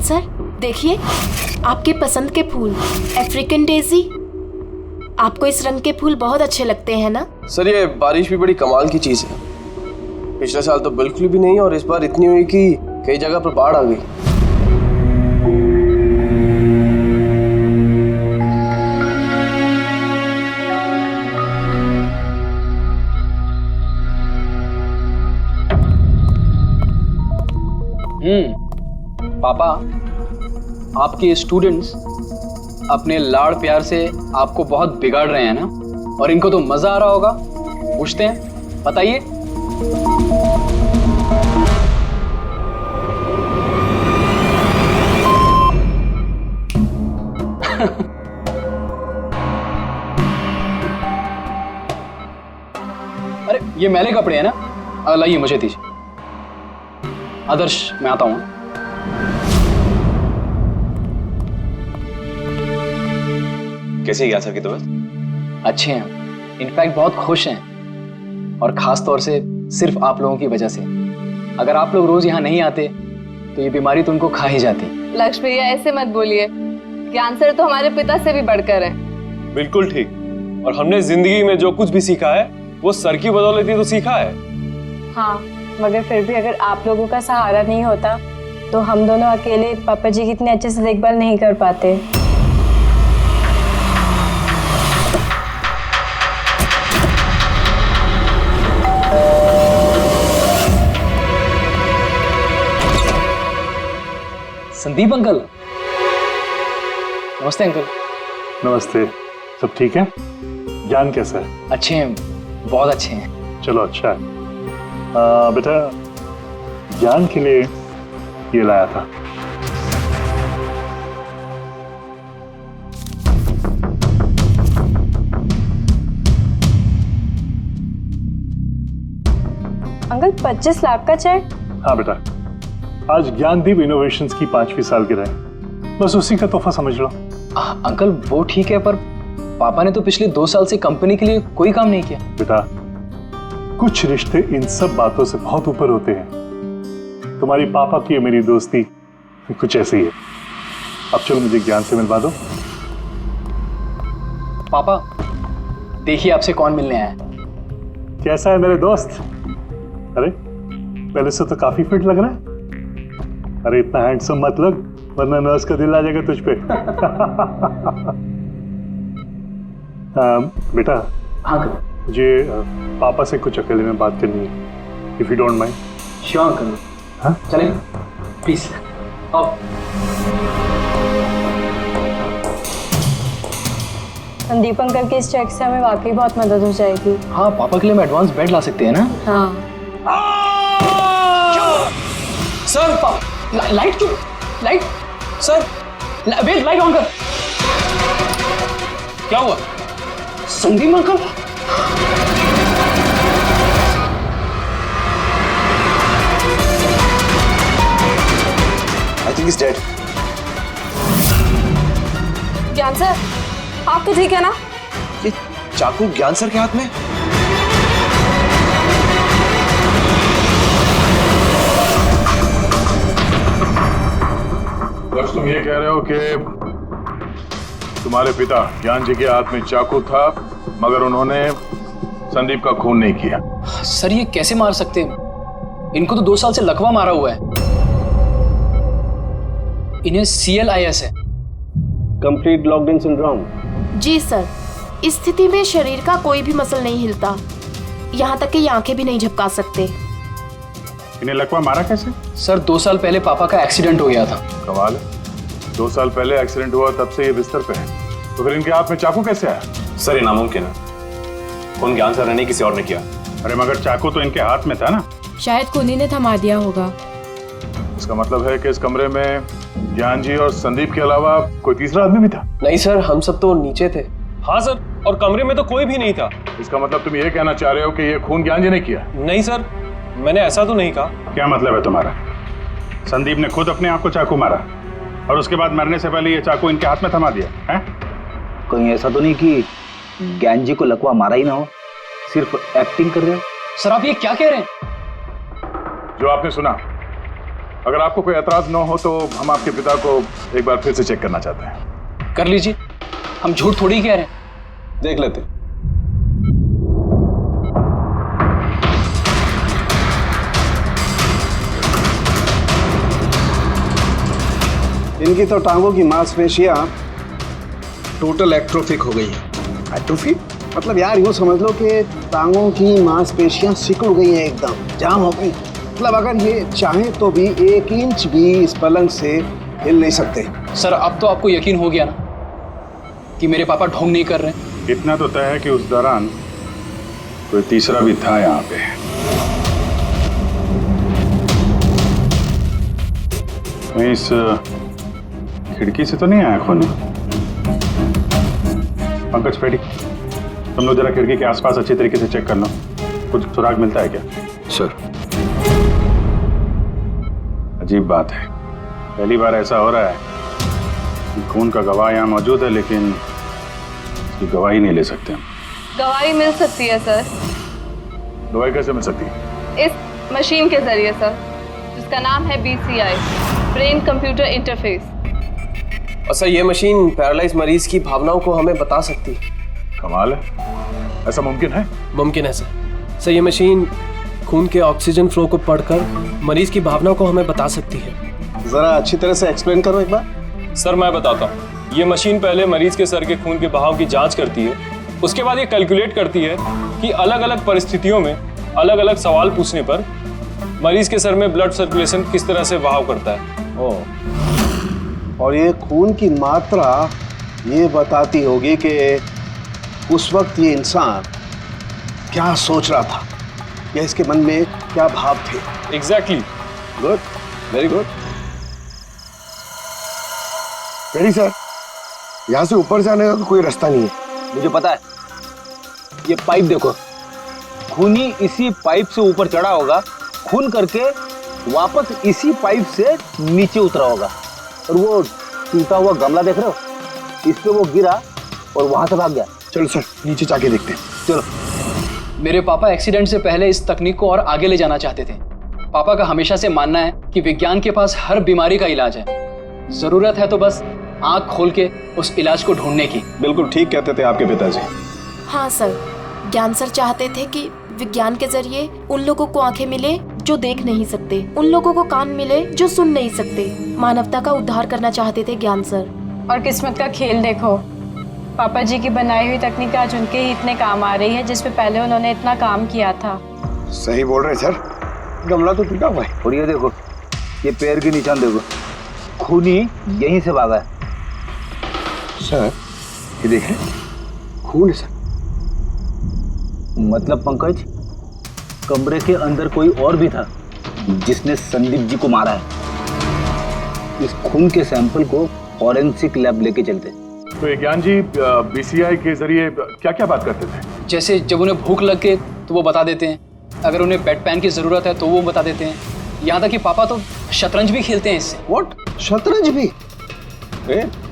ज्ञान सर, देखिए आपके पसंद के फूल, अफ्रीकन डेजी। आपको इस रंग के फूल बहुत अच्छे लगते हैं ना? सर ये बारिश भी बड़ी कमाल की चीज है। पिछले साल तो बिल्कुल भी नहीं और इस बार इतनी हुई कि कई जगह पर बाढ़ आ गई। पापा, आपके स्टूडेंट्स अपने लाड़ प्यार से आपको बहुत बिगाड़ रहे हैं ना, और इनको तो मजा आ रहा होगा। पूछते हैं, बताइए। अरे ये मैले कपड़े हैं ना, लाइए मुझे दीजिए। आदर्श, मैं आता हूं। कैसी है ज्ञान सर की तबीयत? अच्छे हैं, इनफैक्ट बहुत खुश हैं, और खास तौर से सिर्फ आप लोगों की वजह से। अगर आप लोग रोज यहाँ नहीं आते तो ये बीमारी तो उनको खा ही जाती। लक्ष्य भैया ऐसे मत बोलिए, ज्ञान सर तो हमारे पिता से भी बढ़कर हैं। बिल्कुल ठीक। और हमने जिंदगी में जो कुछ भी सीखा है वो सर की बदौलत ही तो सीखा है। हाँ, मगर फिर भी अगर आप लोगों का सहारा नहीं होता तो हम दोनों अकेले पापा जी की इतने अच्छे से देखभाल नहीं कर पाते। संदीप अंकल। नमस्ते अंकल। नमस्ते। सब ठीक है? ज्ञान कैसा है? अच्छे हैं, बहुत अच्छे हैं। चलो अच्छा है। बेटा, ज्ञान के लिए ये लाया था। अंकल 25 लाख का चेक? हाँ बेटा, आज ज्ञानदीप इनोवेशंस की 5वीं सालगिरह है, बस उसी का तोहफा समझ लो। अंकल वो ठीक है, पर पापा ने तो पिछले 2 साल से कंपनी के लिए कोई काम नहीं किया। बेटा, कुछ रिश्ते इन सब बातों से बहुत ऊपर होते हैं। तुम्हारी पापा की और मेरी दोस्ती कुछ ऐसी ही है। अब चलो मुझे ज्ञान से मिलवा दो। पापा देखिए आपसे कौन मिलने आया है। कैसा है मेरे दोस्त? अरे पहले से तो काफी फिट लग रहा है। अरे इतना हैंडसम मत लग, वरना नर्स का दिल आ जाएगा तुझ पे। बेटा, हाँ अंकल। मुझे पापा से कुछ अकेले में बात करनी है, if you don't mind. Sure uncle. हाँ चलें प्लीज। आओ। संदीप अंकल के इस चेक से हमें वाकई बहुत मदद हो जाएगी। हाँ, पापा के लिए हम एडवांस बेड ला सकते हैं ना। हाँ सर, लाइट क्यों? Light sir, wait, light on कर। क्या हुआ? Sandeep uncle. I think he's dead. Gyan sir, आप तो ठीक है ना? ये चाकू ज्ञान सर के हाथ में? बस तुम ये कह रहे हो कि तुम्हारे पिता ज्ञान जी के हाथ में चाकू था, मगर उन्होंने संदीप का खून नहीं किया? सर ये कैसे मार सकते हैं? इनको तो 2 साल से लकवा मारा हुआ है। इन्हें CLIS है, कंप्लीट लॉक्ड इन सिंड्रोम। जी सर, इस स्थिति में शरीर का कोई भी मसल नहीं हिलता, यहाँ तक कि आंखें भी नहीं झपका सकते। इन्हें लकवा मारा कैसे? सर 2 साल पहले पापा का एक्सीडेंट हो गया था। कमाल है, 2 साल पहले एक्सीडेंट हुआ, तब से ये बिस्तर पे है, तो फिर इनके हाथ में चाकू कैसे आया? सर ये नामुमकिन है, खून ज्ञान सर ने नहीं किसी और ने किया। अरे मगर चाकू तो इनके हाथ में था ना? शायद कुनी ने थमा दिया होगा। इसका मतलब है कि इस कमरे में ज्ञान जी और संदीप के अलावा कोई तीसरा आदमी भी था? नहीं सर, हम सब तो नीचे थे। हाँ सर, और कमरे में तो कोई भी नहीं था। इसका मतलब तुम ये कहना चाह रहे हो कि ये खून ज्ञान जी ने किया? नहीं सर, मैंने ऐसा तो नहीं कहा। क्या मतलब है तुम्हारा? संदीप ने खुद अपने आप को चाकू मारा और उसके बाद मरने से पहले ये चाकू इनके हाथ में थमा दिया है? कहीं ऐसा तो नहीं कि ज्ञान जी को लकवा मारा ही ना हो, सिर्फ एक्टिंग कर रहे हो? सर आप ये क्या कह रहे हैं? जो आपने सुना अगर आपको कोई एतराज न हो तो हम आपके पिता को एक बार फिर से चेक करना चाहते हैं। कर लीजिए, हम झूठ थोड़ी कह रहे हैं। देख लेते। इनकी तो टांगों की मांसपेशियां टोटल एट्रोफिक हो गई हैं। एट्रोफी मतलब यार यूँ समझ लो कि टांगों की मांसपेशियां सिकुड़ गई हैं, एकदम जाम हो गई। मतलब अगर ये चाहें तो भी 1 इंच भी इस पलंग से हिल नहीं सकते। सर अब तो आपको यकीन हो गया ना कि मेरे पापा ढोंग नहीं कर रहे। इतना तो तय है कि उस दौरान कोई तीसरा भी था यहाँ पे। कहीं इस खिड़की से तो नहीं आया खून? पंकज पेटी, तुम लोग जरा खिड़की के आसपास अच्छी तरीके से चेक कर लो, कुछ सुराग मिलता है क्या? सर अजीब बात है, पहली बार ऐसा हो रहा है कि खून का गवाह यहाँ मौजूद है लेकिन इसकी गवाही नहीं ले सकते हम। गवाही मिल सकती है सर, गवाही कैसे मिल सकती है? इस मशीन के जरिए सर, जिसका नाम है BCI, ब्रेन कंप्यूटर इंटरफेस। और सर ये मशीन पैरालाइज मरीज की भावनाओं को हमें बता सकती है। कमाल है, ऐसा मुमकिन है? मुमकिन है सर ये मशीन खून के ऑक्सीजन फ्लो को पढ़कर मरीज की भावनाओं को हमें बता सकती है। जरा अच्छी तरह से एक्सप्लेन करो एक बार। सर मैं बताता हूँ। ये मशीन पहले मरीज के सर के खून के बहाव की जांच करती है, उसके बाद ये कैलकुलेट करती है कि अलग अलग परिस्थितियों में अलग अलग सवाल पूछने पर मरीज के सर में ब्लड सर्कुलेशन किस तरह से बहाव करता है। और ये खून की मात्रा ये बताती होगी कि उस वक्त ये इंसान क्या सोच रहा था या इसके मन में क्या भाव थे। Exactly. Good, very good. Peddi sir, यहाँ से ऊपर जाने का कोई रास्ता नहीं है। मुझे पता है, ये पाइप देखो, खूनी इसी पाइप से ऊपर चढ़ा होगा, खून करके वापस इसी पाइप से नीचे उतरा होगा। और वो टूटा हुआ गमला देख रहे हो, इस पे वो गिरा और वहां से भाग गया। चलो सर नीचे जाके देखते हैं। चलो। मेरे पापा एक्सीडेंट से पहले इस तकनीक को और आगे ले जाना चाहते थे। पापा का हमेशा से मानना है कि विज्ञान के पास हर बीमारी का इलाज है, जरूरत है तो बस आंख खोल के उस इलाज को ढूंढने की। बिल्कुल ठीक कहते थे आपके पिताजी। हाँ सर, ज्ञान सर चाहते थे कि विज्ञान के जरिए उन लोगों को आंखें मिले जो देख नहीं सकते, उन लोगों को कान मिले जो सुन नहीं सकते। मानवता का उद्धार करना चाहते थे ज्ञान सर। और किस्मत का खेल देखो, पापा जी की बनाई हुई तकनीक आज उनके ही इतने काम आ रही है जिसपे पहले उन्होंने इतना काम किया था। सही बोल रहे सर, गमला तो टूटा हुआ है। और ये देखो, ये पैर के निशान देखो, खूनी यहीं से भागा है। सर ये देखें, खून है सर। मतलब पंकज, कमरे के अंदर कोई और भी था जिसने संदीप जी को मारा है। इस खून के सैंपल को फॉरेंसिक लैब लेके चलते। तो ये ज्ञान जी BCI के जरिए क्या क्या बात करते थे? जैसे जब उन्हें भूख लग गई तो वो बता देते हैं, अगर उन्हें बेड पैन की जरूरत है तो वो बता देते हैं। यहाँ तक कि पापा तो शतरंज भी खेलते हैं इससे। व्हाट, शतरंज भी?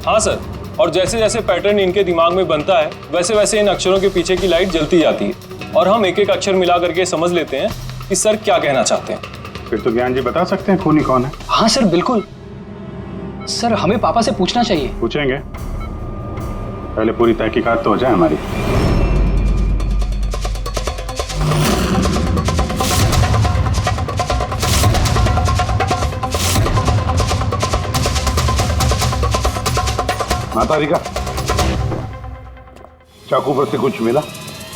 हाँ सर, और जैसे जैसे पैटर्न इनके दिमाग में बनता है वैसे वैसे इन अक्षरों के पीछे की लाइट जलती जाती है और हम एक एक अक्षर मिला करके समझ लेते हैं कि सर क्या कहना चाहते हैं। फिर तो ज्ञान जी बता सकते हैं खूनी कौन है? हाँ सर बिल्कुल। सर हमें पापा से पूछना चाहिए। पूछेंगे, पहले पूरी तहकीकात तो हो जाए हमारी। माता रिका, चाकू पर से कुछ मिला?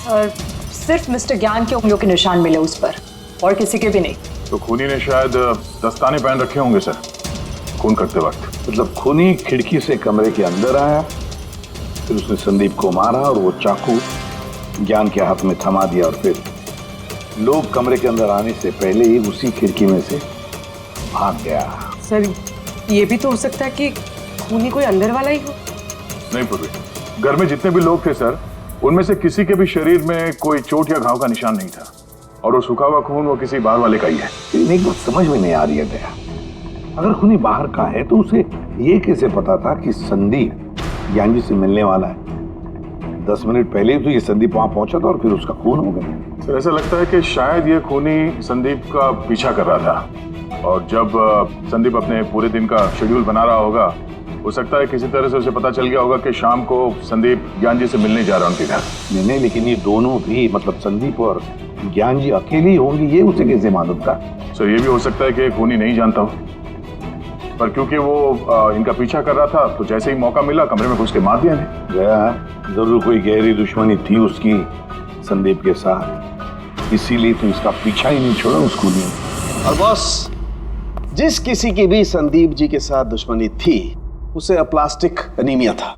और सिर्फ मिस्टर ज्ञान के उंगलियों के निशान मिले उस पर, और किसी के भी नहीं। तो खूनी ने शायद दस्ताने पहन रखे होंगे सर खून करते वक्त। मतलब खूनी खिड़की से कमरे के अंदर आया, फिर उसने संदीप को मारा और वो चाकू ज्ञान के हाथ में थमा दिया और फिर लोग कमरे के अंदर आने से पहले ही उसी खिड़की में से भाग गया। सर ये भी तो हो सकता है कि खूनी कोई अंदर वाला ही हो। नहीं पूर्वी, घर में जितने भी लोग थे सर, उनमें से किसी के भी शरीर में कोई चोट या घाव का निशान नहीं था, और वो सूखा हुआ खून वो किसी बाहर वाले का ही है। लेकिन एक बात समझ में नहीं आ रही है दया, अगर खूनी बाहर का है तो उसे ये कैसे पता था कि संदीप ज्ञान जी से मिलने वाला है? 10 मिनट पहले ही तो ये संदीप वहां पहुंचा था और फिर उसका खून हो गया। सर ऐसा लगता है कि शायद ये खूनी संदीप का पीछा कर रहा था और जब संदीप अपने पूरे दिन का शेड्यूल बना रहा होगा, हो सकता है किसी तरह से उसे पता चल गया होगा कि शाम को संदीप ज्ञान जी से मिलने जा रहा है उनके घर। नहीं, लेकिन ये दोनों भी, मतलब संदीप और ज्ञान जी अकेली होंगी, ये उसे कैसे मालूम था? सर ये भी हो सकता है कि खूनी नहीं जानता हो, पर क्योंकि वो इनका पीछा कर रहा था तो जैसे ही मौका मिला कमरे में घुस के मार दिया ने। गया जरूर कोई गहरी दुश्मनी थी उसकी संदीप के साथ, इसीलिए तो इसका पीछा ही नहीं छोड़ा उस खूनी ने। और बॉस, जिस किसी की भी संदीप जी के साथ दुश्मनी थी उसे अप्लास्टिक एनीमिया था।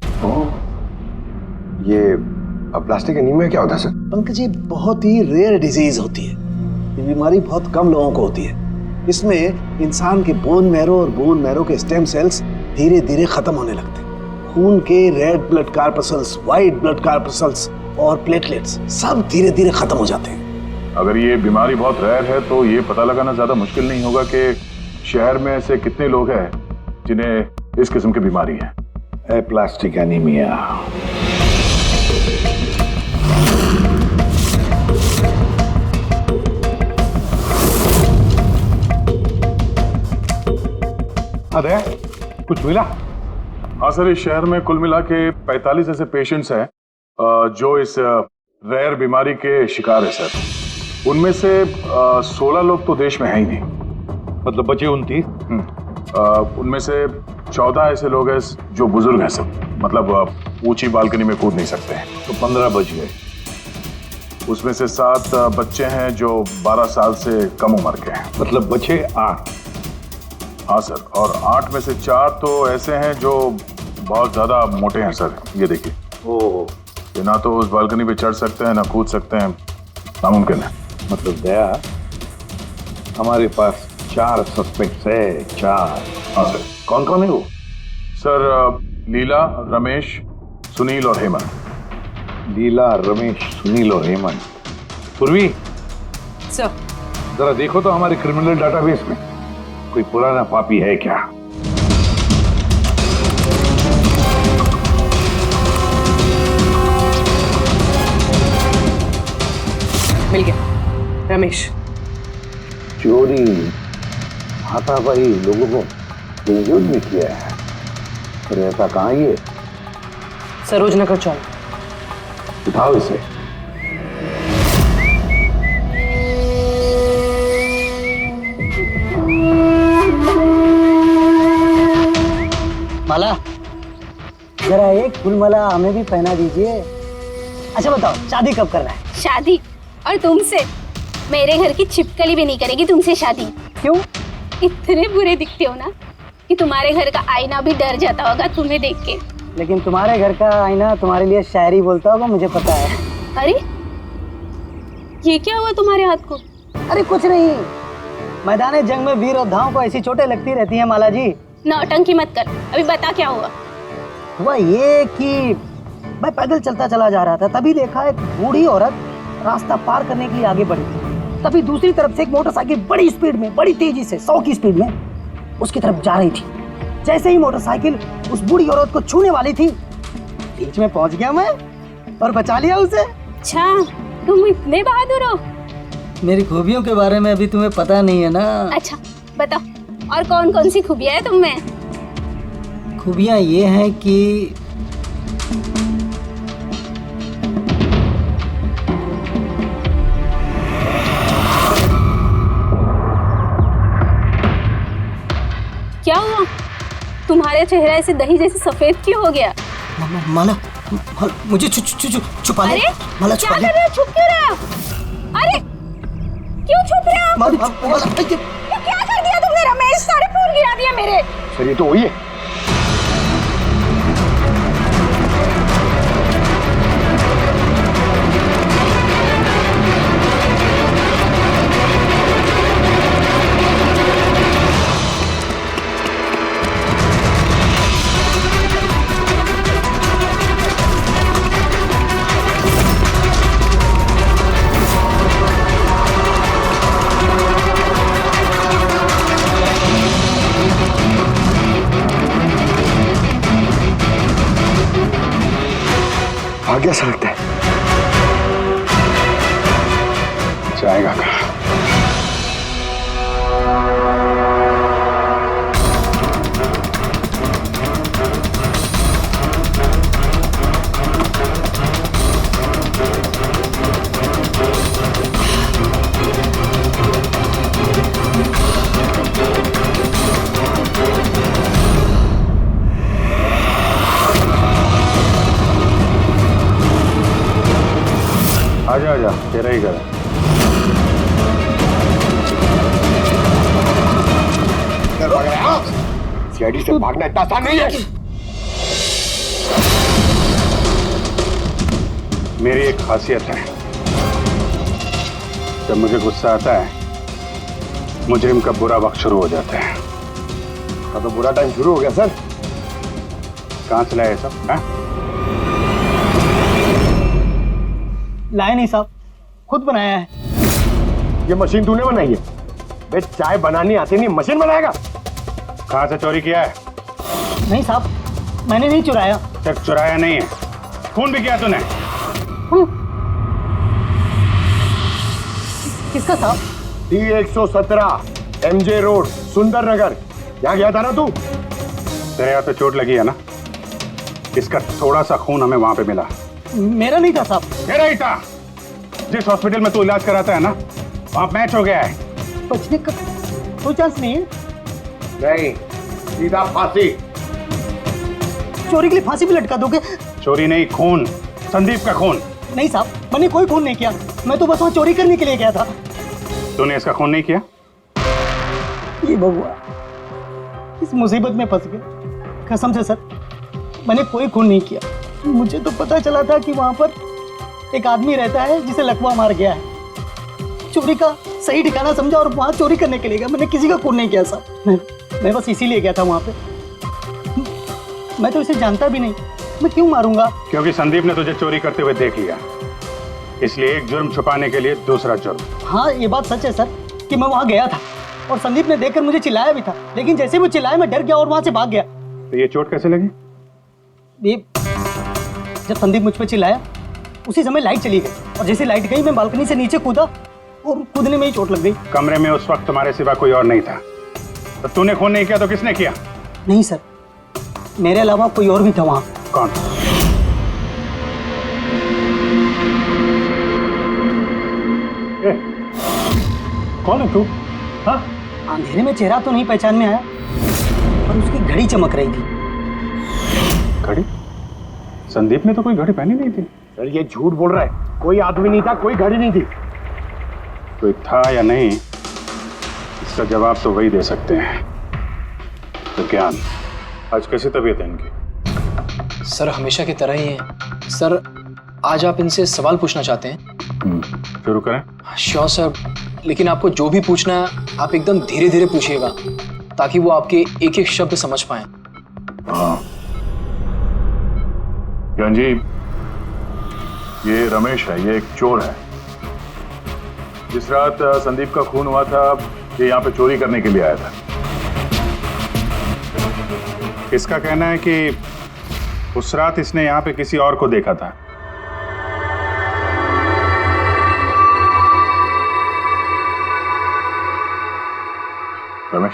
ये अप्लास्टिक एनीमिया क्या होता है सर? पंकज, ये बहुत ही रेयर डिजीज होती है। ये बीमारी बहुत कम लोगों को होती है। इसमें इंसान के बोन मैरो और बोन मैरो के स्टेम सेल्स धीरे धीरे खत्म होने लगते हैं। खून के red blood corpuscles, white blood corpuscles और प्लेटलेट्स सब धीरे धीरे खत्म हो जाते हैं। अगर ये बीमारी बहुत रेयर है तो ये पता लगाना ज्यादा मुश्किल नहीं होगा कि शहर में ऐसे कितने लोग हैं जिन्हें इस किस्म की बीमारी है। Aplastic anaemia. अरे कुछ मिला? हाँ सर, इस शहर में कुल मिला के 45 ऐसे पेशेंट्स हैं जो इस रेयर बीमारी के शिकार है सर। उनमें से 16 लोग तो देश में है ही नहीं, मतलब बचे 29। उनमें से 14 ऐसे लोग हैं जो बुजुर्ग हैं सब, मतलब ऊंची बालकनी में कूद नहीं सकते हैं। तो 15 बच गए। उसमें से 7 बच्चे हैं जो 12 साल से कम उम्र के हैं, मतलब बचे 8। हाँ सर, और 8 में से 4 तो ऐसे हैं जो बहुत ज्यादा मोटे हैं सर। ये देखिए, ये ना तो उस बालकनी पे चढ़ सकते हैं ना कूद सकते हैं, नामुमकिन है। मतलब दया, हमारे पास 4 सस्पेक्ट्स है। 4? हाँ सर। कौन कौन है वो? सर लीला, रमेश, सुनील और हेमंत। लीला, रमेश, सुनील और हेमंत। पूर्वी सर, जरा देखो तो हमारे क्रिमिनल डाटाबेस में कोई पुराना पापी है क्या? मिल गया, रमेश। चोरी, हाथापाई, लोगों को बेइज्जत भी किया है। पर ऐसा कहाँ ये? सरोज नगर चौक। उठाओ इसे। माला, जरा एक फूल माला हमें भी पहना दीजिए। अच्छा बताओ, शादी कब करना है? शादी? और तुमसे? मेरे घर की छिपकली भी नहीं करेगी तुमसे शादी। क्यों? इतने बुरे दिखते हो ना कि तुम्हारे घर का आईना भी डर जाता होगा तुम्हें देख के। लेकिन तुम्हारे घर का आईना तुम्हारे लिए शायरी बोलता होगा, मुझे पता है। अरे ये क्या हुआ तुम्हारे हाथ को? अरे कुछ नहीं, मैदान जंग में वीर योद्धाओं को ऐसी चोटें लगती रहती हैं माला जी। नौटंकी मत कर, अभी बता क्या हुआ। हुआ ये कि मैं पैदल चलता चला जा रहा था, तभी देखा एक बूढ़ी औरत रास्ता पार करने के लिए आगे बढ़ी थी। तभी दूसरी तरफ से एक मोटरसाइकिल बड़ी स्पीड में, बड़ी तेजी से 100 की स्पीड में उसकी तरफ जा रही थी। जैसे ही मोटरसाइकिल उस बूढ़ी औरत को छूने वाली थी, बीच में पहुंच गया मैं और बचा लिया उसे। अच्छा, तुम इतने बहादुर हो। मेरी खूबियों के बारे में अभी तुम्हें पता नहीं है ना। अच्छा बताओ, और कौन कौन सी खूबियां है तुम में? खूबियां ये हैं कि क्या हुआ? तुम्हारा चेहरा ऐसे दही जैसे सफेद क्यों हो गया? माला, मुझे छुपा ले। अरे माला, क्या कर रहे हो? छुप क्यों रहे हो? अरे क्यों छुप रहे हो? माला, ये क्या कर दिया तुमने रमेश? सारे फूल गिरा दिया मेरे। सर ये तो वही है। आ गया सा लगता है। तेरा ही घर है। सीआईडी से भागना इतना आसान नहीं है। मेरी एक खासियत है, जब मुझे गुस्सा आता है मुजरिम का बुरा वक्त शुरू हो जाता है। तो बुरा टाइम शुरू हो गया सर। कहाँ से लाया ये सब? लाए नहीं साहब, खुद बनाया है। ये मशीन तूने बनाई है? बे चाय बनानी आती नहीं, मशीन बनाएगा? कहाँ से चोरी किया है? नहीं साहब, मैंने नहीं चुराया। सिर्फ चुराया नहीं है, खून भी किया तूने। किसका साहब? D117 MJ रोड सुंदर नगर, यहाँ गया था ना तू? तेरे हाथ पे चोट लगी है ना, इसका थोड़ा सा खून हमें वहां पे मिला। मेरा नहीं था साहब। तेरा ही था। जिस हॉस्पिटल में तू इलाज कराता है ना, वहां मैच हो गया है। बचने का कोई चांस नहीं है। नहीं, सीधा फांसी। चोरी के लिए फांसी भी लटका दोगे? चोरी नहीं, खून, संदीप का खून। नहीं साहब, मैंने कोई खून नहीं किया, मैं तो बस वहाँ चोरी करने के लिए गया था। तूने इसका खून नहीं किया? ये भगवान, इस मुसीबत में फंस गया। कसम से सर, मैंने कोई खून नहीं किया। मुझे तो पता चला था कि वहाँ पर एक आदमी रहता है जिसे लकवा मार गया है। चोरी का सही ठिकाना समझा और वहाँ चोरी करने के लिए गया। मैंने किसी का खून नहीं किया साहब, मैं बस इसीलिए गया था वहाँ पे। मैं तो इसे जानता भी नहीं, मैं क्यों मारूंगा? क्योंकि संदीप ने तुझे चोरी करते हुए देख लिया, इसलिए एक जुर्म छुपाने के लिए दूसरा जुर्म। हाँ, ये बात सच है सर कि मैं वहाँ गया था और संदीप ने देखकर मुझे चिल्लाया भी था, लेकिन जैसे वो चिल्लाया मैं डर गया और वहाँ से भाग गया। तो ये चोट कैसे लगी? ये जब संदीप मुझ पे चिल्लाया उसी समय लाइट चली गई और जैसे लाइट गई मैं बालकनी से नीचे कूदा और कूदने में ही चोट लग गई। कमरे में उस वक्त तुम्हारे सिवा कोई और नहीं था, तो तूने खून नहीं किया तो किसने किया? नहीं सर, मेरे अलावा कोई और भी था वहाँ। कौन? कौन है तू? हाँ? अंधेरे में चेहरा तो नहीं पहचान में आया, पर उसकी घड़ी चमक रही थी। घड़ी? संदीप ने तो कोई घड़ी पहनी नहीं थी। सर ये झूठ बोल रहा है, कोई आदमी नहीं था, कोई घड़ी नहीं थी। कोई था या नहीं, इसका जवाब तो वही दे सकते हैं। तो ज्ञान, आज कैसी तबीयत है इनकी? सर हमेशा की तरह ही है। सर आज आप इनसे सवाल पूछना चाहते हैं? शुरू करें? श्योर सर, लेकिन आपको जो भी पूछना है आप एकदम धीरे धीरे पूछिएगा ताकि वो आपके एक एक शब्द समझ पाए। हाँ ज्ञान जी, ये रमेश है, ये एक चोर है। जिस रात संदीप का खून हुआ था ये यहाँ पे चोरी करने के लिए आया था। इसका कहना है कि उस रात इसने यहाँ पे किसी और को देखा था। रमेश,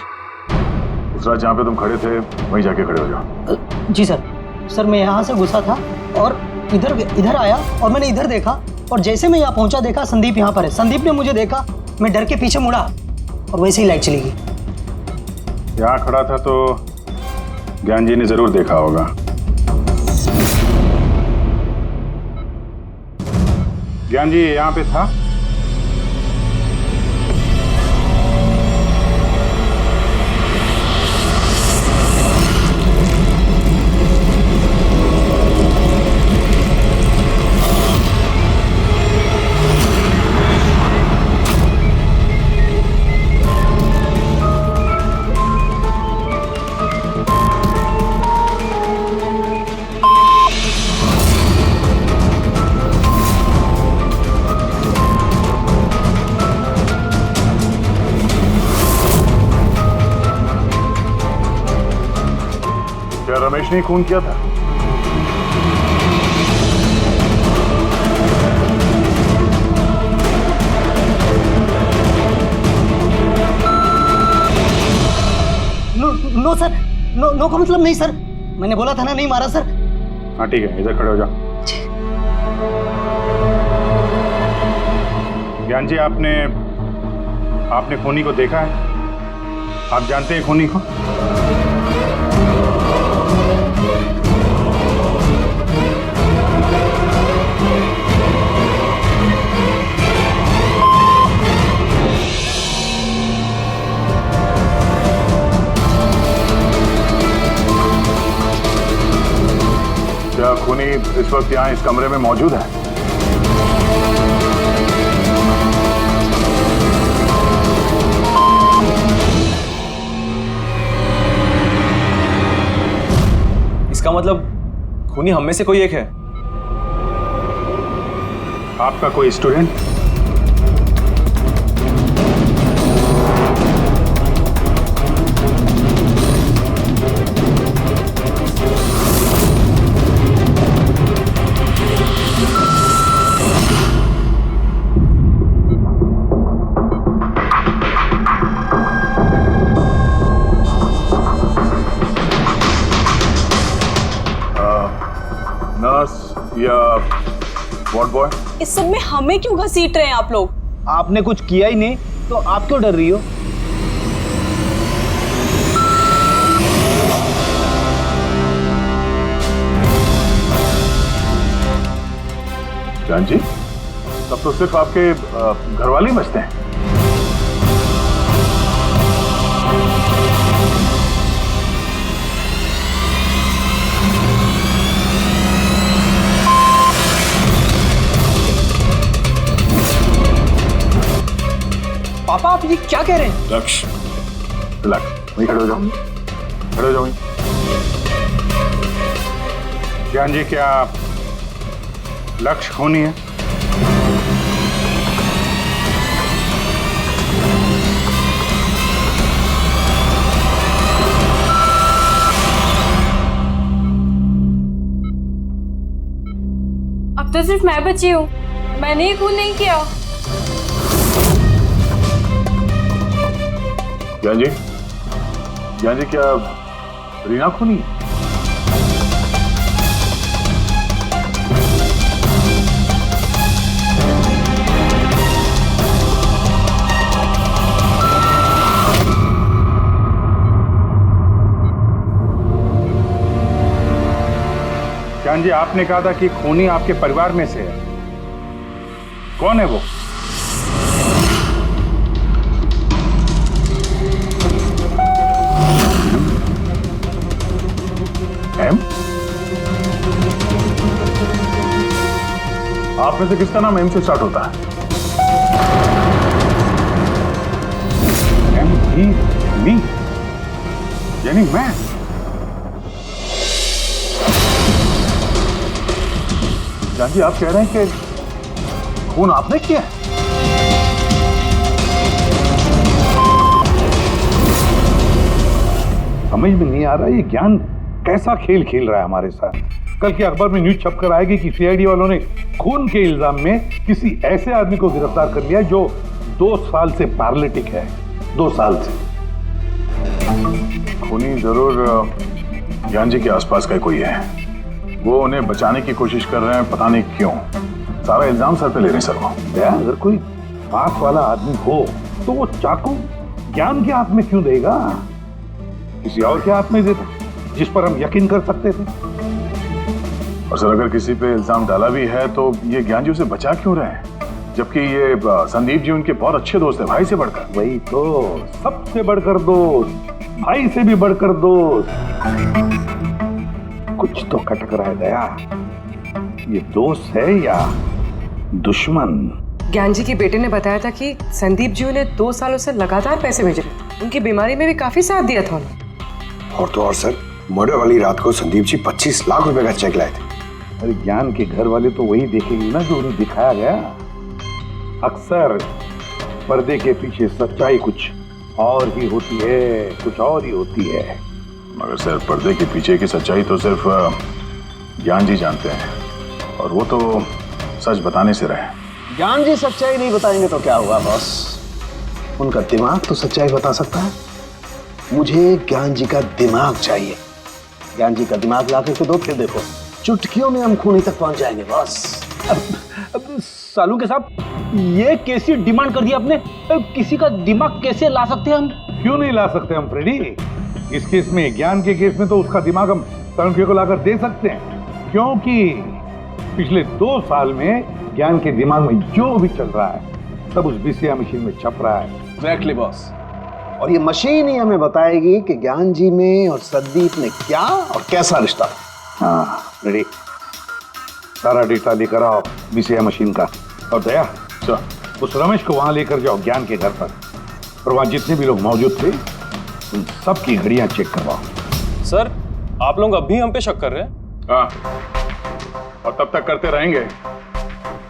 उस रात जहाँ पे तुम खड़े थे वहीं जाके खड़े हो जाओ। जी सर। सर मैं यहाँ से घुसा था और इधर आया और मैंने इधर देखा और जैसे मैं यहाँ पहुँचा देखा संदीप यहाँ पर है। संदीप ने मुझे देखा, मैं डर के पीछे मुड़ा और वैसे ही लाइट चली गई। यहाँ खड़ा था तो ज्ञान जी ने जरूर देखा होगा। ज्ञान जी यहाँ पे था? रमेश ने खून किया था? नो सर, नो का मतलब नहीं सर, मैंने बोला था ना नहीं मारा सर। हाँ ठीक है, इधर खड़े हो जाओ। ज्ञान जी, आपने खूनी को देखा है? आप जानते हैं खूनी को? इस वक्त यहाँ इस कमरे में मौजूद है? इसका मतलब खूनी हम में से कोई एक है। आपका कोई स्टूडेंट? नर्स या वार्ड बॉय? इस सब में हमें क्यों घसीट रहे हैं आप लोग? आपने कुछ किया ही नहीं तो आप क्यों डर रही हो? जान जी, तब तो सिर्फ आपके घर वाले ही बचते हैं। पापा आप ये क्या कह रहे हैं? लक्ष्य, रिलैक्स, वहीं खड़े हो जाओ, खड़े हो जाओ वहीं। ज्ञान जी, क्या लक्ष्य खूनी है? अब तो सिर्फ मैं बची हूँ, मैंने ही खून नहीं किया। ज्ञान जी, क्या रीना खूनी है? ज्ञान जी, आपने कहा था कि खूनी आपके परिवार में से है। कौन है वो? आप में से किसका नाम एम से स्टार्ट होता है? एम ही मी, यानी मैं। जान जी, आप कह रहे हैं कि खून आपने किया है? समझ में नहीं आ रहा ये ज्ञान कैसा खेल खेल रहा है हमारे साथ। कल के अखबार में न्यूज छपकर आएगी कि सीआईडी वालों ने खून के इल्जाम में किसी ऐसे आदमी को गिरफ्तार कर लिया जो 2 साल से पैरालिटिक है। 2 साल से। खूनी जरूर ज्ञान जी के आसपास का कोई है। वो उन्हें बचाने की कोशिश कर रहे हैं, पता नहीं क्यों। सारा इल्जाम सर पे ले रहे हैं सर वो। अगर कोई पास वाला आदमी हो तो वो चाकू ज्ञान के हाथ में क्यों देगा? किसी और के हाथ में देता जिस पर हम यकीन कर सकते थे। और सर, अगर किसी पे इल्जाम डाला भी है तो ये ज्ञान जी उसे बचा क्यों रहे हैं? जबकि ये संदीप जी उनके बहुत अच्छे दोस्त हैं, भाई से बढ़कर। वही तो, सबसे बढ़कर दोस्त, भाई से भी बढ़कर दोस्त। कुछ तो खटक रहा है दया। ये दोस्त है या दुश्मन? ज्ञान जी के बेटे ने बताया था कि संदीप जी उन्हें 2 सालों से लगातार पैसे भेज रहे थे। उनकी बीमारी में भी काफी साथ दिया था उन्होंने। और तो और सर, मर्डर वाली रात को संदीप जी 25 लाख रुपए का चेक लाए थे। अरे ज्ञान के घर वाले तो वही देखेंगे ना जो उन्हें दिखाया गया। अक्सर पर्दे के पीछे सच्चाई कुछ और ही होती है, कुछ और ही होती है। मगर सर, पर्दे के पीछे की सच्चाई तो सिर्फ ज्ञान जी जानते हैं, और वो तो सच बताने से रहे। ज्ञान जी सच्चाई नहीं बताएंगे तो क्या हुआ बॉस? उनका दिमाग तो सच्चाई बता सकता है। मुझे ज्ञान जी का दिमाग चाहिए। ज्ञान जी का दिमाग ला के दो, फिर देखो चुटकियों में हम खूनी तक पहुंच जाएंगे बॉस। सालू के साहब, ये कैसी डिमांड कर दी आपने? किसी का दिमाग कैसे ला सकते हैं हम? क्यों नहीं ला सकते हम फ्रेडी? इस केस में, ज्ञान के केस में तो उसका दिमाग हम तनुखे को लाकर दे सकते हैं, क्योंकि पिछले 2 साल में ज्ञान के दिमाग में जो भी चल रहा है सब उस बीसीआर मशीन में छप रहा है। Exactly boss. और ये मशीन ही हमें बताएगी कि ज्ञान जी में और संदीप में क्या और कैसा रिश्ता। हाँ रेडी, सारा डेटा लेकर आओ बीसीआई मशीन का। और दया सर, उस रमेश को वहां लेकर जाओ ज्ञान के घर पर, और वहां जितने भी लोग मौजूद थे उन सबकी घड़ियां चेक करवाओ। सर, आप लोग अब भी हम पे शक कर रहे हैं? हाँ, और तब तक करते रहेंगे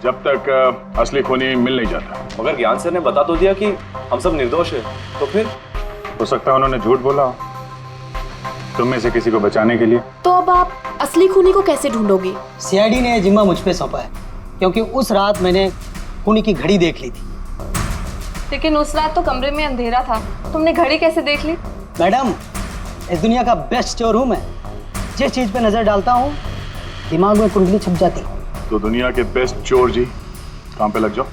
जब तक असली खूनी मिल नहीं जाता। मगर ज्ञान सर ने बता तो दिया कि हम सब निर्दोष है, तो फिर? हो सकता है उन्होंने झूठ बोला हो तुम में से किसी को बचाने के लिए। तो अब आप असली खूनी को कैसे ढूंढोगे? सीआईडी ने जिम्मा मुझ पे सौंपा है, क्योंकि उस रात मैंने खूनी की घड़ी देख ली थी। लेकिन उस रात तो कमरे में अंधेरा था, तुमने घड़ी कैसे देख ली? मैडम, इस दुनिया का बेस्ट चोर हूँ मैं। जिस चीज पे नजर डालता हूँ दिमाग में कुंडली छप जाती है। तो दुनिया के बेस्ट चोर जी काम पे लग जाओ।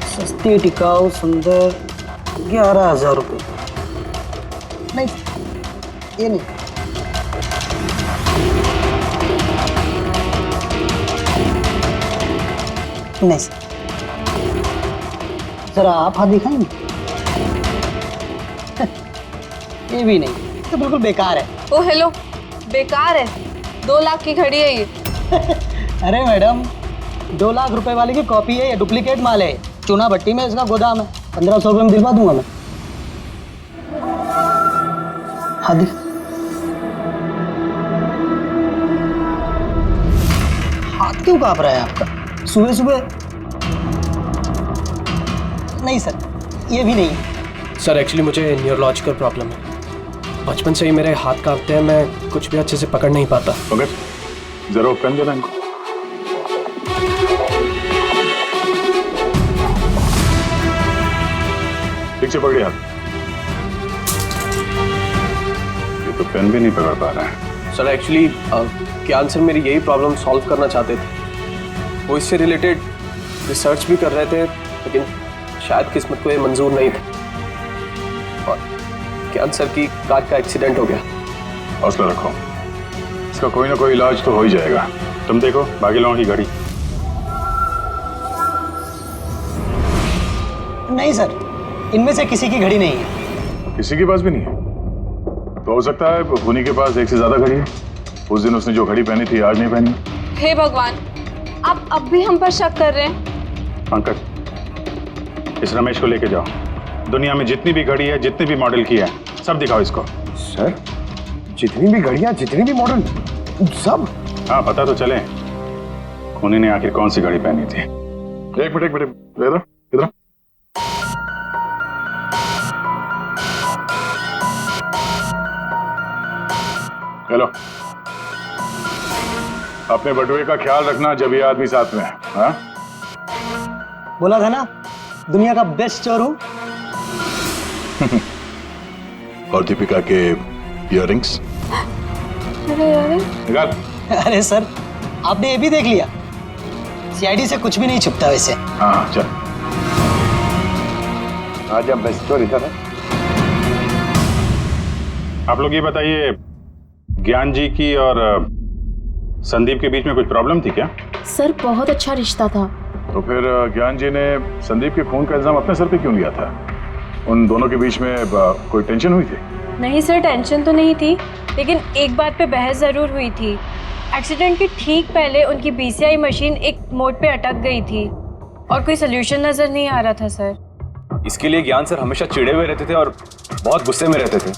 सस्ती टिकाऊ सुंदर 11,000 रुपये। नहीं, ये नहीं। नहीं सर, जरा आप हाथ दिखाएंगे? ये भी नहीं, तो बिल्कुल बेकार है। ओ हेलो, बेकार है? 2 लाख की घड़ी है ये। अरे मैडम, 2 लाख रुपए वाली की कॉपी है, ये डुप्लीकेट माल है। चूना भट्टी में इसका गोदाम है। 1500 रुपये में दिलवा दूंगा मैं। हाँ दिख। हाथ क्यों कांप रहा है आपका सुबह सुबह? नहीं सर, ये भी नहीं है। सर, एक्चुअली मुझे न्यूरोलॉजिकल प्रॉब्लम है। बचपन से ही मेरे हाथ कांपते हैं, मैं कुछ भी अच्छे से पकड़ नहीं पाता। मगर जरा पेन देना इनको। ठीक से पकड़िए हाथ। ये तो पेन भी नहीं पकड़ पा रहा है। सर, एक्चुअली ज्ञान सर मेरी यही प्रॉब्लम सॉल्व करना चाहते थे। वो इससे रिलेटेड रिसर्च भी कर रहे थे, लेकिन शायद किस्मत को ये मंजूर नहीं था और ज्ञान सर की कार का एक्सीडेंट हो गया। हौसला रखो, इसका कोई ना कोई इलाज तो हो ही जाएगा। तुम देखो बाकी लोगों की घड़ी। नहीं सर, इनमें से किसी की घड़ी नहीं है। किसी के पास भी नहीं है? तो हो सकता है खूनी के पास एक से ज्यादा घड़ी है। उस दिन उसने जो घड़ी पहनी थी आज नहीं पहनी। हे भगवान, आप अब भी हम पर शक कर रहे हैं? पंकज, इस रमेश को लेके जाओ। दुनिया में जितनी भी घड़ी है, जितनी भी मॉडल की है, सब दिखाओ इसको। सर, जितनी भी घड़ियां, जितनी भी मॉडल, सब? हाँ, पता तो चले खूनी ने आखिर कौन सी घड़ी पहनी थी। एक मिनट इधर इधर। हेलो, अपने बटुए का ख्याल रखना जब ये आदमी साथ में है। हाँ? बोला था ना, दुनिया का बेस्ट चोर हूँ। और दीपिका के इयररिंग्स निकाल। अरे सर, आपने ये भी देख लिया? सीआईडी से कुछ भी नहीं छुपता वैसे। हाँ चल, आज अब बेस्ट चोर इधर है। आप लोग ये बताइए, ज्ञान जी की और संदीप के बीच में कुछ प्रॉब्लम थी क्या? सर, बहुत अच्छा रिश्ता था। तो फिर ज्ञान जी ने संदीप के खून का इल्जाम अपने सर पे क्यों लिया था? उन दोनों के बीच में कोई टेंशन हुई थी? नहीं सर, टेंशन तो नहीं थी, लेकिन एक बात पे बहस ज़रूर हुई थी। एक्सीडेंट के ठीक पहले उनकी बीसीआई मशीन एक मोड पे अटक गई थी और कोई सोल्यूशन नज़र नहीं आ रहा था सर। इसके लिए ज्ञान सर हमेशा चिढ़े हुए रहते थे और बहुत गुस्से में रहते थे।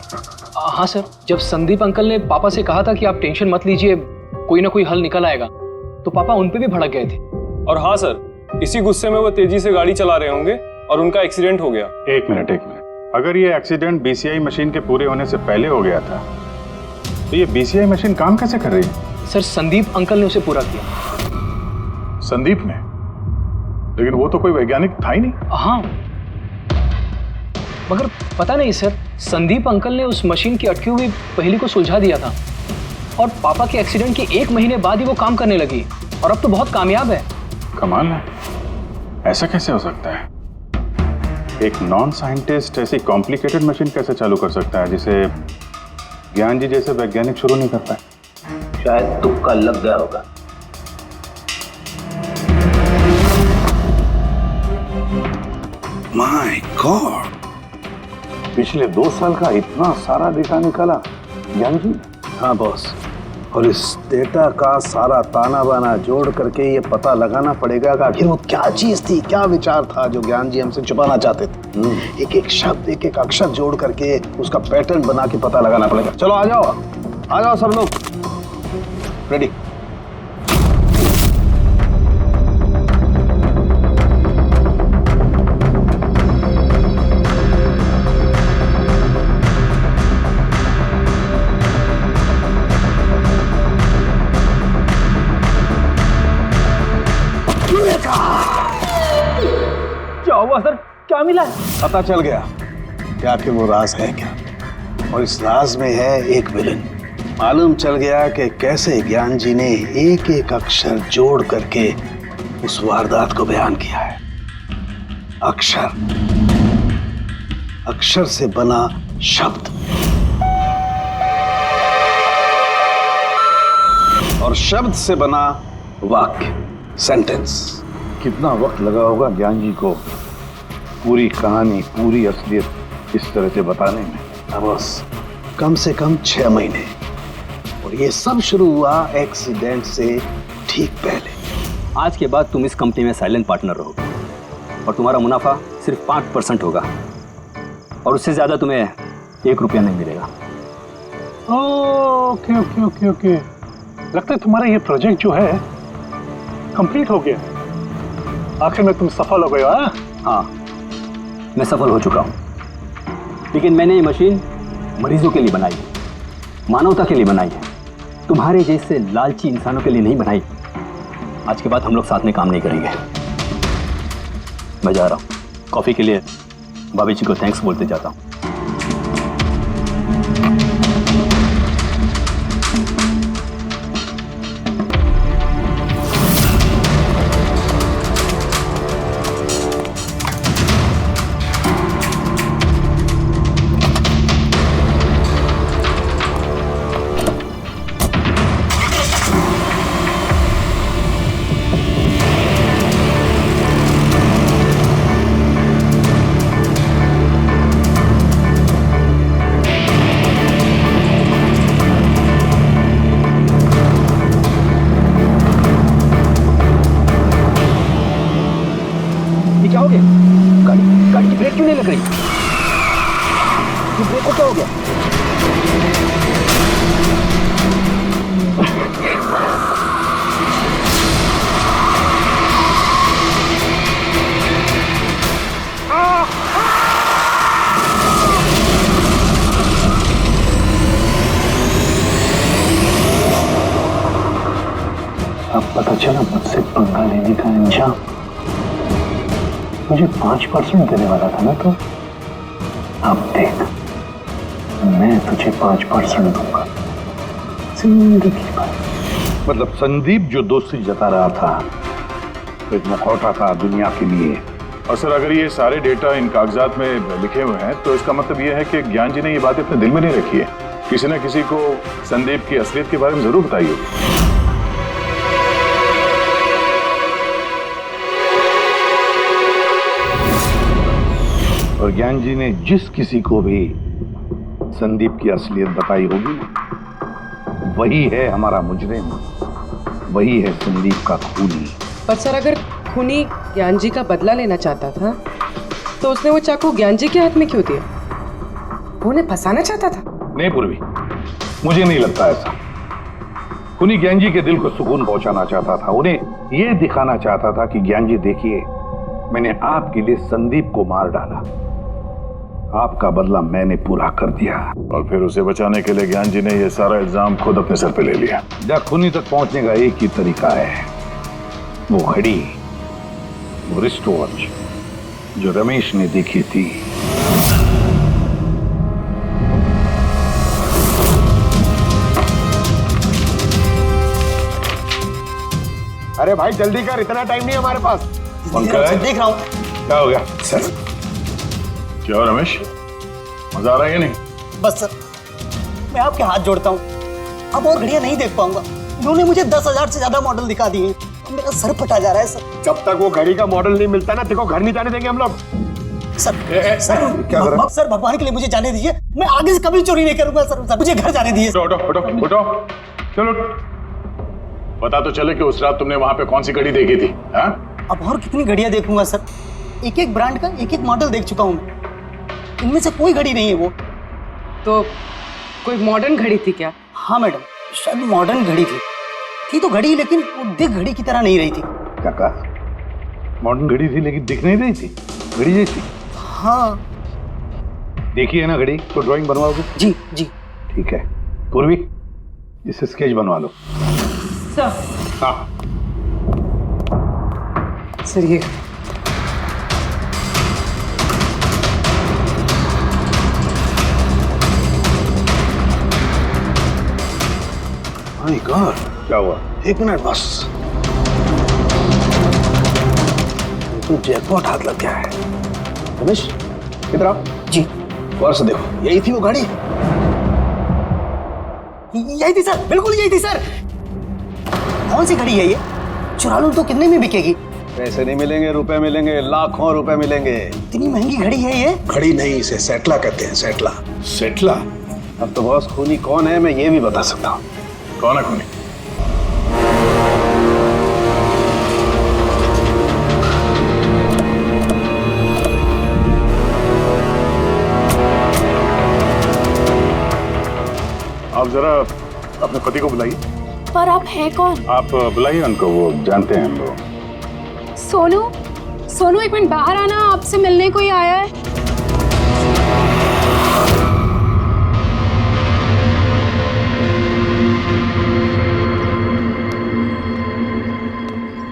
हाँ सर, जब संदीप अंकल ने पापा से कहा था कि आप टेंशन मत लीजिए, कोई ना कोई हल निकल आएगा, तो पापा उन पे भी भड़क गए थे। और हाँ सर, इसी गुस्से में वो तेजी से गाड़ी चला रहे होंगे और उनका एक्सीडेंट हो गया। एक मिनट, अगर ये एक्सीडेंट बीसीआई मशीन के पूरे होने से पहले हो गया था, तो ये बीसीआई मशीन काम कैसे कर रही है? सर, संदीप अंकल ने उसे पूरा किया। संदीप ने? लेकिन वो तो कोई वैज्ञानिक था ही नहीं। हाँ, मगर पता नहीं सर, संदीप अंकल ने उस मशीन की अटकी हुई पहेली को सुलझा दिया था और पापा के एक्सीडेंट के 1 महीने बाद ही वो काम करने लगी और अब तो बहुत कामयाब है। कमाल है, ऐसा कैसे हो सकता है? एक नॉन साइंटिस्ट ऐसी कॉम्प्लिकेटेड मशीन कैसे चालू कर सकता है जिसे ज्ञान जी जैसे वैज्ञानिक शुरू नहीं कर पाए? शायद तुक्का लग गया होगा। माय गॉड, पिछले 2 साल का इतना सारा डेटा निकाला ज्ञान जी? हाँ बॉस, और इस डेटा का सारा ताना बाना जोड़ करके ये पता लगाना पड़ेगा कि आखिर वो क्या चीज थी, क्या विचार था जो ज्ञान जी हमसे छुपाना चाहते थे। एक एक शब्द, एक एक अक्षर जोड़ करके उसका पैटर्न बना के पता लगाना पड़ेगा। चलो आ जाओ सब लोग, रेडी। क्या हुआ सर, क्या मिला? पता चल गया कि आखिर वो राज है क्या, और इस राज में है एक विलन। मालूम चल गया कि कैसे ज्ञान जी ने एक एक अक्षर जोड़ करके उस वारदात को बयान किया है। अक्षर से बना शब्द और शब्द से बना वाक्य, सेंटेंस। कितना वक्त लगा होगा ज्ञान जी को पूरी कहानी, पूरी असलियत इस तरह से बताने में? बस कम से कम 6 महीने, और ये सब शुरू हुआ एक्सीडेंट से ठीक पहले। आज के बाद तुम इस कंपनी में साइलेंट पार्टनर रहोगे और तुम्हारा मुनाफा सिर्फ 5% होगा, और उससे ज्यादा तुम्हें 1 रुपया नहीं मिलेगा। ओके ओके ओके ओके, लगता है तुम्हारा ये प्रोजेक्ट जो है कंप्लीट हो गया। आखिर में तुम सफल हो गए हो। हाँ, मैं सफल हो चुका हूँ, लेकिन मैंने ये मशीन मरीजों के लिए बनाई है, मानवता के लिए बनाई है, तुम्हारे जैसे लालची इंसानों के लिए नहीं बनाई। आज के बाद हम लोग साथ में काम नहीं करेंगे। मैं जा रहा हूँ, कॉफी के लिए भाभी जी को थैंक्स बोलते जाता हूँ। क्या हो गया? गाड़ी की ब्रेक क्यों नहीं लग रही? ब्रेक को क्या हो गया? अब पता चला मुझसे पंगा लेने का अंजाम। मुझे 5% देने वाला था ना तो, अब देख मैं तुझे 5% दूंगा जिंदगी भर। मतलब संदीप जो दोस्ती जता रहा था तो एक मुखौटा था दुनिया के लिए। और सर अगर ये सारे डेटा इन कागजात में लिखे हुए हैं तो इसका मतलब ये है कि ज्ञान जी ने ये बात अपने दिल में नहीं रखी है। किसी न किसी को संदीप की असलियत के बारे में जरूर बताई होगी। और ज्ञान जी ने जिस किसी को भी संदीप की असलियत बताई होगी वही है हमारा मुजरिम, वही है संदीप का खूनी। पर सर अगर खूनी ज्ञान जी का बदला लेना चाहता था तो उसने वो चाकू ज्ञान जी के हाथ में क्यों दिया? वो उन्हें फंसाना चाहता था? नहीं पूर्वी, मुझे नहीं लगता ऐसा। खूनी ज्ञान जी के दिल को सुकून पहुंचाना चाहता था, उन्हें यह दिखाना चाहता था कि ज्ञान जी देखिए मैंने आपके लिए संदीप को मार डाला, आपका बदला मैंने पूरा कर दिया। और फिर उसे बचाने के लिए ज्ञान जी ने यह सारा इल्जाम खुद अपने सर पे ले लिया। खूनी तक पहुंचने का एक ही तरीका है, वो घड़ी, वो रिस्ट वॉच जो रमेश ने देखी थी। अरे भाई जल्दी कर, इतना टाइम नहीं हमारे पास। देख रहा हूँ। क्या हो गया सर? क्या रमेश, मजा आ रहा है या नहीं? बस सर, मैं आपके हाथ जोड़ता हूँ, अब और घड़ियां नहीं देख पाऊंगा। इन्होंने मुझे 10,000 से ज्यादा मॉडल दिखा दिए, मेरा सर फटा जा रहा है सर। जब तक वो घड़ी का मॉडल नहीं मिलता ना, देखो घर नहीं जाने देंगे हम लोग। सर क्या कर रहा है? सर भगवान के लिए मुझे जाने दीजिए, मैं आगे से कभी चोरी नहीं करूंगा सर, मुझे घर जाने दीजिए। उठो उठो उठो, चलो पता तो चले कि उस रात तुमने वहां पे कौन सी घड़ी देखी थी। हाँ? अब और कितनी घड़ियां देखूंगा सर, एक एक ब्रांड का एक एक मॉडल देख चुका हूँ मैं, इनमें से कोई घड़ी नहीं है वो। तो कोई मॉडर्न घड़ी थी क्या? हाँ मैडम, शायद मॉडर्न घड़ी थी तो घड़ी, लेकिन वो दिख घड़ी की तरह नहीं रही थी। क्या कहा? मॉडर्न घड़ी थी लेकिन दिख नहीं रही थी, घड़ी जैसी। हाँ देखी है ना घड़ी, तो ड्राइंग बनवाओगे? जी जी ठीक है। पूर्वी, इसे स्केच बनवा लो। सर। हाँ सर ये माय गॉड, क्या हुआ? 1 मिनट बस, तो जैकपॉट हाथ लग गया है। रमेश इधर आओ। जी। वर्ष देखो, यही थी वो गाड़ी। यही थी सर, बिल्कुल यही थी सर। कौन सी घड़ी है ये? चुरा लूं तो कितने में बिकेगी? पैसे नहीं मिलेंगे, रुपए मिलेंगे, लाखों रुपए मिलेंगे। इतनी महंगी घड़ी है ये? घड़ी नहीं, इसे सेटला कहते हैं, सेटला। सेटला? अब तो बॉस खूनी कौन है मैं ये भी बता सकता हूँ। कौन है खूनी? आप जरा अपने पति को बुलाइए। पर आप हैं कौन? आप बुलाइए उनको, वो जानते हैं हम लोग। सोनू एक मिनट बाहर आना, आपसे मिलने कोई आया है।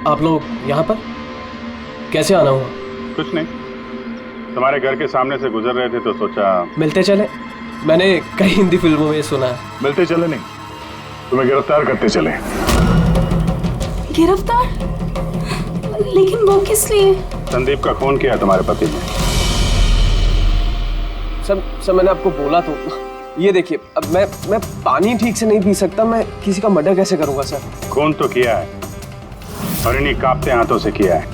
आप लोग यहाँ पर कैसे आना हुआ? कुछ नहीं, तुम्हारे घर के सामने से गुजर रहे थे तो सोचा मिलते चले। मैंने कई हिंदी फिल्मों में सुना है। मिलते चले नहीं, तुम्हें गिरफ्तार करते चले। गिरफ्तार? लेकिन वो किस लिए? संदीप का खून किया तुम्हारे पति ने। सर मैंने आपको बोला तो, ये देखिए, अब मैं पानी ठीक से नहीं पी सकता, मैं किसी का मर्डर कैसे करूंगा सर? खून तो किया है और इन्हीं कांपते हाथों से किया है।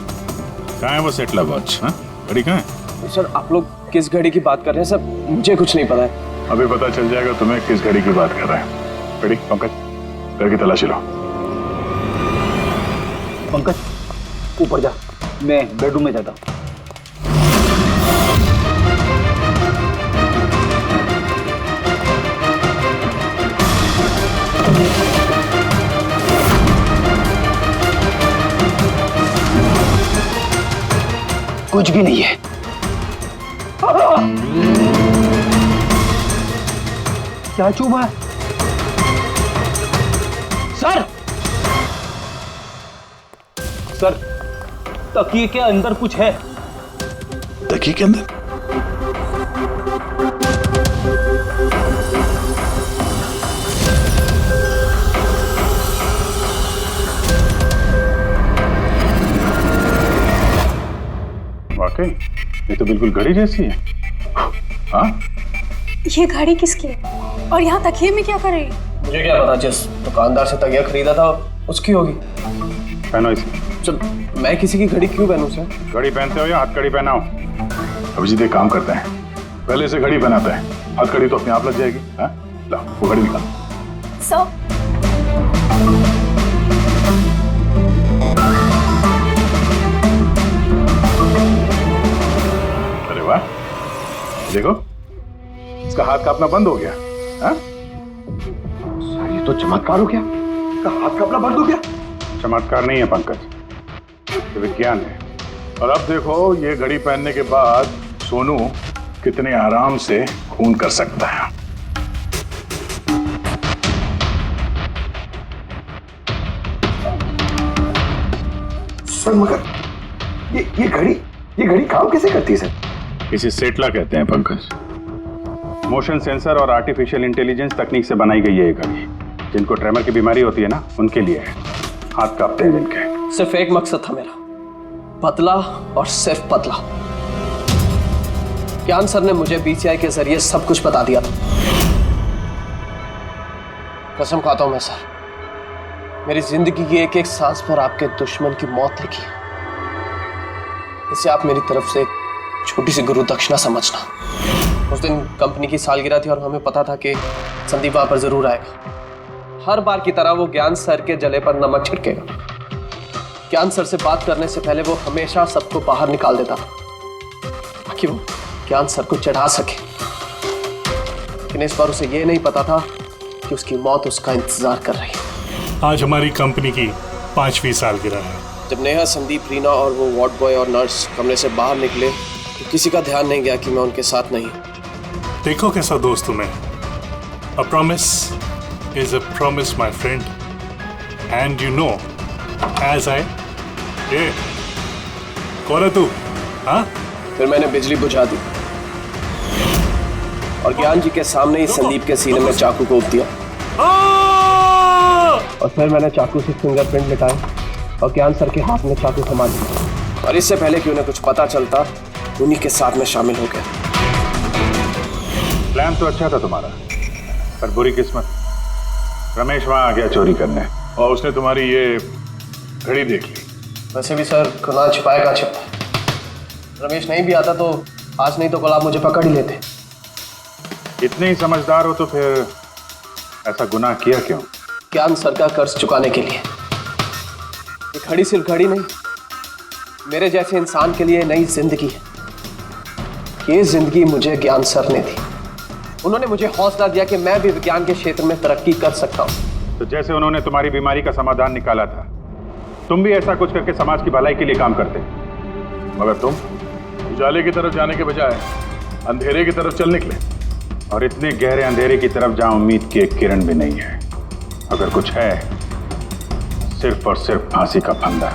कहाँ है वो सेटला वॉच? घड़ी कहाँ है? सर आप लोग किस घड़ी की बात कर रहे हैं सर? मुझे कुछ नहीं पता है। अभी पता चल जाएगा तुम्हें किस घड़ी की बात कर रहे हैं। घड़ी, पंकज घर की तलाशी लो। पंकज ऊपर जा, मैं बेडरूम में जाता हूँ। कुछ भी नहीं है। क्या चुभा है? सर तकिए के अंदर कुछ है। तकिए के अंदर? वाकई ये तो बिल्कुल घड़ी जैसी है। हाँ, ये घड़ी किसकी है? और यहाँ तकिए में क्या कर रही है? मुझे क्या पता, जिस दुकानदार से तकिया खरीदा था उसकी होगी। पहनो इसे। सर मैं किसी की घड़ी क्यों पहनूं सर? घड़ी पहनते हो या हथकड़ी पहनाओ? अभिजीत एक काम करते हैं, पहले से घड़ी पहनाते हैं, हथकड़ी तो अपने आप लग जाएगी। हाँ, ला वो घड़ी निकाल। सर अरे वाह, देखो इसका हाथ कांपना बंद हो गया। हाँ? सर ये तो चमत्कार हो गया, इसका हाथ कांपना बंद हो गया। चमत्कार नहीं है पंकज, ये विज्ञान है। और अब देखो ये घड़ी पहनने के बाद सोनू कितने आराम से खून कर सकता है। सर मगर ये घड़ी काम कैसे करती है सर? इसे सेटला कहते हैं पंकज। मोशन सेंसर और आर्टिफिशियल इंटेलिजेंस तकनीक से बनाई गई है ये घड़ी। जिनको ट्रेमर की बीमारी होती है ना, उनके लिए है। हाथ कांपते हैं जिनके। सिर्फ एक मकसद था मेरा, पतला और सिर्फ पतला। ज्ञान सर ने मुझे बीसीआई के जरिए सब कुछ बता दिया था। कसम खाता हूं मैं सर, मेरी जिंदगी की एक एक सांस पर आपके दुश्मन की मौत लिखी है। इसे आप मेरी तरफ से छोटी सी गुरु दक्षिणा समझना। उस दिन कंपनी की सालगिरह थी और हमें पता था कि संदीप वहां पर जरूर आएगा। हर बार की तरह वो ज्ञान सर के जले पर नमक छिड़केगा। ज्ञान सर से बात करने से पहले वो हमेशा सबको बाहर निकाल देता था ताकि वो ज्ञान सर को चढ़ा सके। लेकिन इस बार उसे ये नहीं पता था कि उसकी मौत उसका इंतजार कर रही है। आज हमारी कंपनी की 5वीं सालगिरह है। जब नेहा, संदीप, रीना और वो वार्ड बॉय और नर्स कमरे से बाहर निकले तो किसी का ध्यान नहीं गया कि मैं उनके साथ नहीं। देखो कैसा दोस्त हूं मैं। A promise is a promise, my friend. And you know, as I... ये कौन है तू? हाँ? फिर मैंने बिजली बुझा दी और ज्ञान जी के सामने ही संदीप के सीने में चाकू को उप दिया। और फिर मैंने चाकू से फिंगरप्रिंट मिटाए और ज्ञान सर के हाथ में चाकू थमा दिया। और इससे पहले कि उन्हें कुछ पता चलता, उन्हीं के साथ में शामिल हो गया। प्लान तो अच्छा था तुम्हारा, पर बुरी किस्मत, रमेश वहां आ गया चोरी करने और उसने तुम्हारी ये घड़ी देख ली। वैसे भी सर, खुदा छिपाएगा छिपा। रमेश नहीं भी आता तो आज नहीं तो कल आप मुझे पकड़ ही लेते। इतने ही समझदार हो तो फिर ऐसा गुनाह किया क्यों? ज्ञान सर का कर्ज चुकाने के लिए। ये घड़ी सिर्फ घड़ी नहीं, मेरे जैसे इंसान के लिए नई जिंदगी है। ये जिंदगी मुझे ज्ञान सर ने दी। उन्होंने मुझे हौसला दिया कि मैं भी विज्ञान के क्षेत्र में तरक्की कर सकता हूँ। तो जैसे उन्होंने तुम्हारी बीमारी का समाधान निकाला था, तुम भी ऐसा कुछ करके समाज की भलाई के लिए काम करते। मगर तुम उजाले की तरफ जाने के बजाय अंधेरे की तरफ चल निकले, और इतने गहरे अंधेरे की तरफ जहां उम्मीद की एक किरण भी नहीं है। अगर कुछ है, सिर्फ और सिर्फ फांसी का फंदा।